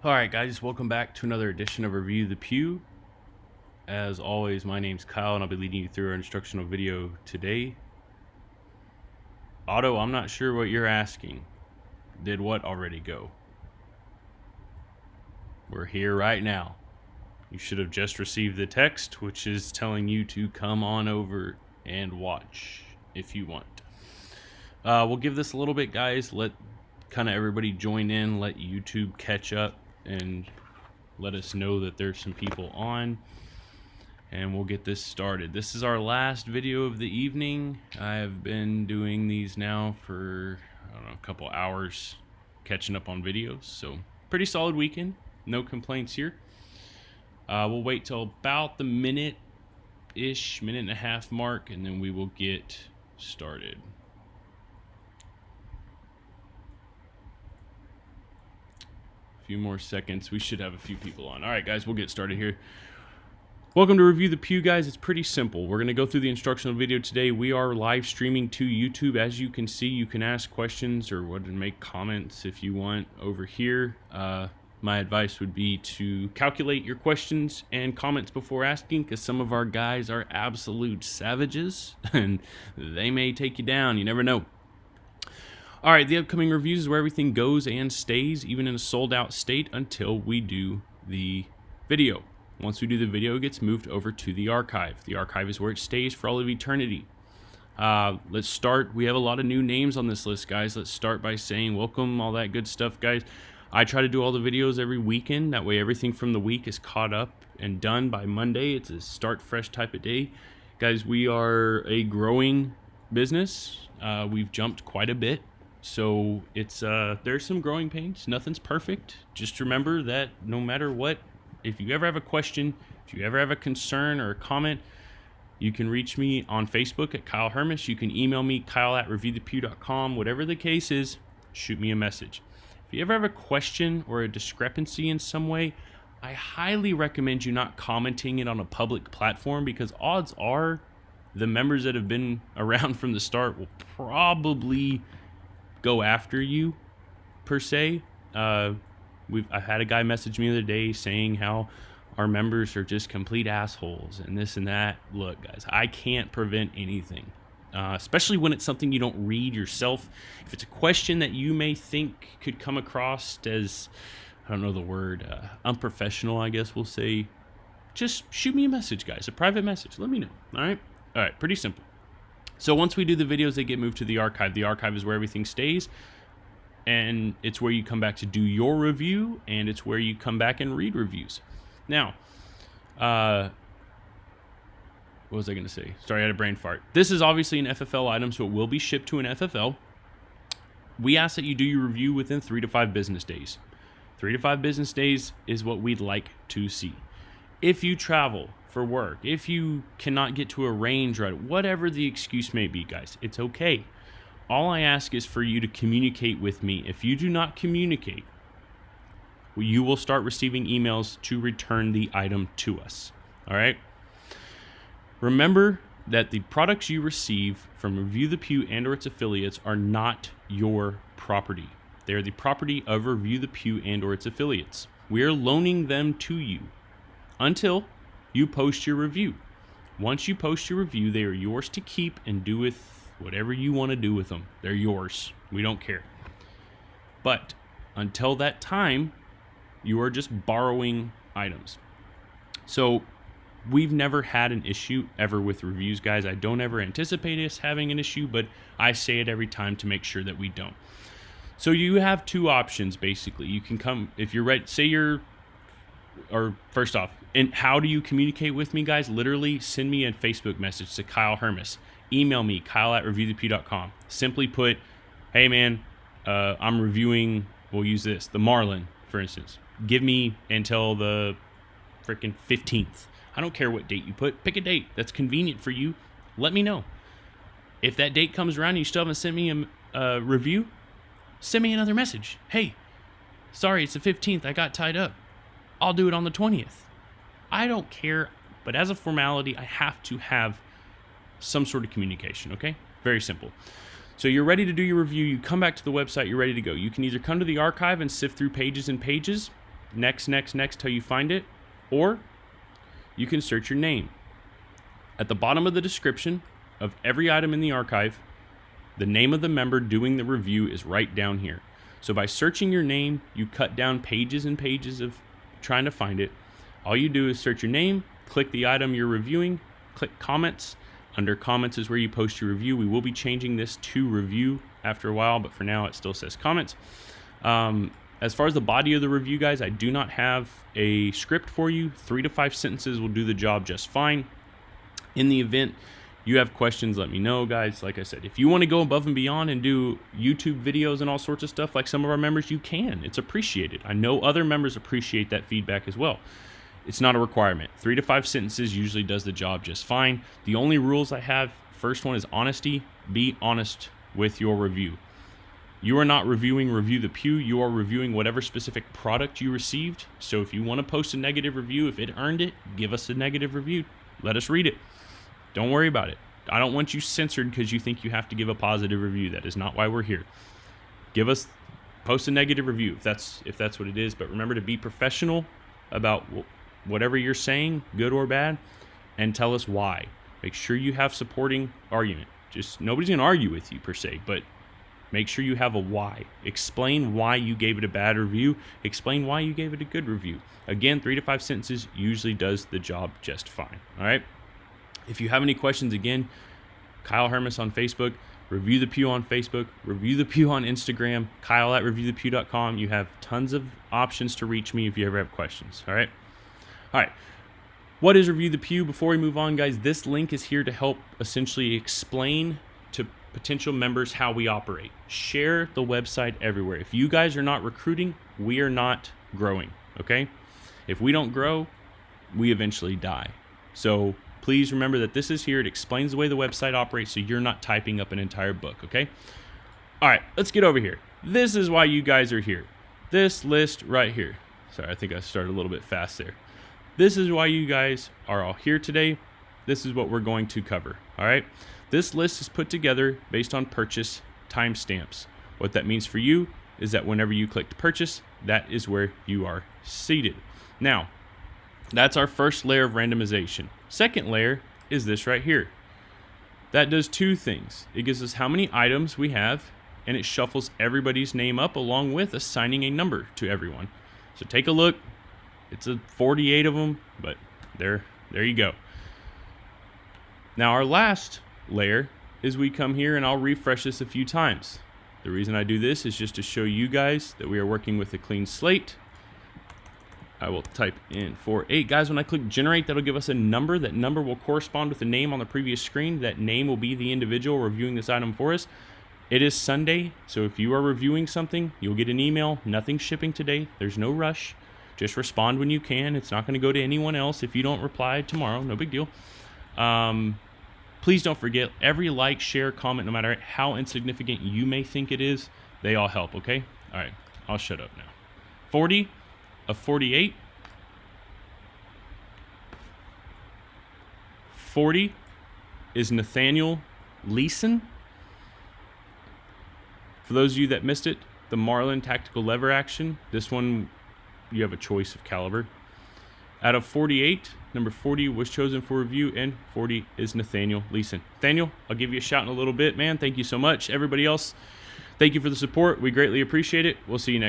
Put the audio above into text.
Alright guys, welcome back to another edition of Review the Pew. As always, my name's Kyle and I'll be leading you through our instructional video today. Otto, I'm not sure what you're asking. Did what already go? We're here right now. You should have just received the text, which is telling you to come on over and watch if you want. We'll give this a little bit, guys. Let kind of everybody join in, let YouTube catch up, and let us know that there's some people on, and we'll get this started. This is our last video of the evening. I have been doing these now for, I don't know, a couple hours, catching up on videos, so pretty solid weekend. No complaints here. We'll wait till about the minute and a half mark, and then we will get started. Few more seconds. We should have a few people on. All right, guys, we'll get started here. Welcome to Review the Pew, guys. It's pretty simple. We're going to go through the instructional video today. We are live streaming to YouTube. As you can see, you can ask questions or make comments if you want over here. My advice would be to calculate your questions and comments before asking, because some of our guys are absolute savages and they may take you down. You never know. All right, the upcoming reviews is where everything goes and stays, even in a sold-out state, until we do the video. Once we do the video, it gets moved over to the archive. The archive is where it stays for all of eternity. Let's start. We have a lot of new names on this list, guys. Let's start by saying welcome, all that good stuff, guys. I try to do all the videos every weekend. That way everything from the week is caught up and done by Monday. It's a start fresh type of day. Guys, we are a growing business. We've jumped quite a bit. So it's there's some growing pains. Nothing's perfect. Just remember that no matter what, if you ever have a question, if you ever have a concern or a comment, you can reach me on Facebook at Kyle Hermes. You can email me, kyle@reviewthepew.com. Whatever the case is, shoot me a message. If you ever have a question or a discrepancy in some way, I highly recommend you not commenting it on a public platform, because odds are the members that have been around from the start will probably go after you, per se. I had a guy message me the other day saying how our members are just complete assholes and this and that. Look, guys, I can't prevent anything, especially when it's something you don't read yourself. If it's a question that you may think could come across as, I don't know the word, unprofessional, I guess we'll say, just shoot me a message, guys, a private message. Let me know. All right, pretty simple. So once we do the videos, they get moved to the archive. The archive is where everything stays, and it's where you come back to do your review, and it's where you come back and read reviews. Now, what was I going to say? Sorry, I had a brain fart. This is obviously an FFL item, so it will be shipped to an FFL. We ask that you do your review within 3 to 5 business days. 3 to 5 business days is what we'd like to see. If you travel for work, if you cannot get to a range right, whatever the excuse may be, guys, it's okay. All I ask is for you to communicate with me. If you do not communicate, you will start receiving emails to return the item to us. All right? Remember that the products you receive from Review the Pew and or its affiliates are not your property. They are the property of Review the Pew and or its affiliates. We are loaning them to you until you post your review. Once you post your review, they are yours to keep and do with whatever you want to do with them. They're yours. We don't care. But until that time, you are just borrowing items. So we've never had an issue ever with reviews, guys. I don't ever anticipate us having an issue, but I say it every time to make sure that we don't. So you have two options, basically. You can come, if you're ready, first off, and how do you communicate with me, guys? Literally send me a Facebook message to Kyle Hermes. Email me, kyle@reviewthepew.com. Simply put, hey man, I'm reviewing, we'll use this, the Marlin, for instance. Give me until the freaking 15th. I don't care what date you put. Pick a date that's convenient for you. Let me know. If that date comes around and you still haven't sent me a review, send me another message. Hey, sorry, it's the 15th. I got tied up. I'll do it on the 20th. I don't care, but as a formality, I have to have some sort of communication, okay? Very simple. So you're ready to do your review. You come back to the website. You're ready to go. You can either come to the archive and sift through pages and pages, next till you find it, or you can search your name. At the bottom of the description of every item in the archive, the name of the member doing the review is right down here. So by searching your name, you cut down pages and pages of trying to find it. All you do is search your name, click the item you're reviewing, click comments. Under comments is where you post your review. We will be changing this to review after a while, but for now it still says comments. As far as the body of the review, guys, I do not have a script for you. 3 to 5 sentences will do the job just fine. In the event you have questions, let me know, guys. Like I said, if you want to go above and beyond and do YouTube videos and all sorts of stuff like some of our members, you can. It's appreciated. I know other members appreciate that feedback as well. It's not a requirement. 3 to 5 sentences usually does the job just fine. The only rules I have, first one is honesty. Be honest with your review. You are not reviewing Review the Pew. You are reviewing whatever specific product you received. So if you want to post a negative review, if it earned it, give us a negative review. Let us read it. Don't worry about it. I don't want you censored because you think you have to give a positive review. That is not why we're here. Post a negative review if that's what it is. But remember to be professional about whatever you're saying, good or bad, and tell us why. Make sure you have supporting argument. Nobody's gonna argue with you per se, but make sure you have a why. Explain why you gave it a bad review. Explain why you gave it a good review. Again, 3 to 5 sentences usually does the job just fine. All right. If you have any questions, again, Kyle Hermes on Facebook, Review the Pew on Facebook, Review the Pew on Instagram, Kyle@reviewthepew.com. You have tons of options to reach me if you ever have questions. All right. What is Review the Pew? Before we move on, guys, this link is here to help essentially explain to potential members how we operate. Share the website everywhere. If you guys are not recruiting, we are not growing. Okay. If we don't grow, we eventually die. So please remember that this is here. It explains the way the website operates so you're not typing up an entire book, okay? All right, let's get over here. This is why you guys are here. This list right here. Sorry, I think I started a little bit fast there. This is why you guys are all here today. This is what we're going to cover, all right? This list is put together based on purchase timestamps. What that means for you is that whenever you click to purchase, that is where you are seated. Now, that's our first layer of randomization. Second layer is this right here. That does 2 things. It gives us how many items we have, and it shuffles everybody's name up along with assigning a number to everyone. So take a look. It's 48 of them, but there you go. Now our last layer is we come here, and I'll refresh this a few times. The reason I do this is just to show you guys that we are working with a clean slate. I will type in 48. Guys, when I click generate, that'll give us a number. That number will correspond with the name on the previous screen. That name will be the individual reviewing this item for us. It is Sunday, so if you are reviewing something, you'll get an email. Nothing shipping today. There's no rush. Just respond when you can. It's not going to go to anyone else if you don't reply tomorrow. No big deal. Please don't forget, every like, share, comment, no matter how insignificant you may think it is, they all help, okay? All right, I'll shut up now. 40 of 48. 40 is Nathaniel Leeson. For those of you that missed it, the Marlin tactical lever action. This one, you have a choice of caliber. Out of 48, number 40 was chosen for review, and 40 is Nathaniel Leeson. Nathaniel, I'll give you a shout in a little bit, man. Thank you so much. Everybody else, thank you for the support. We greatly appreciate it. We'll see you next.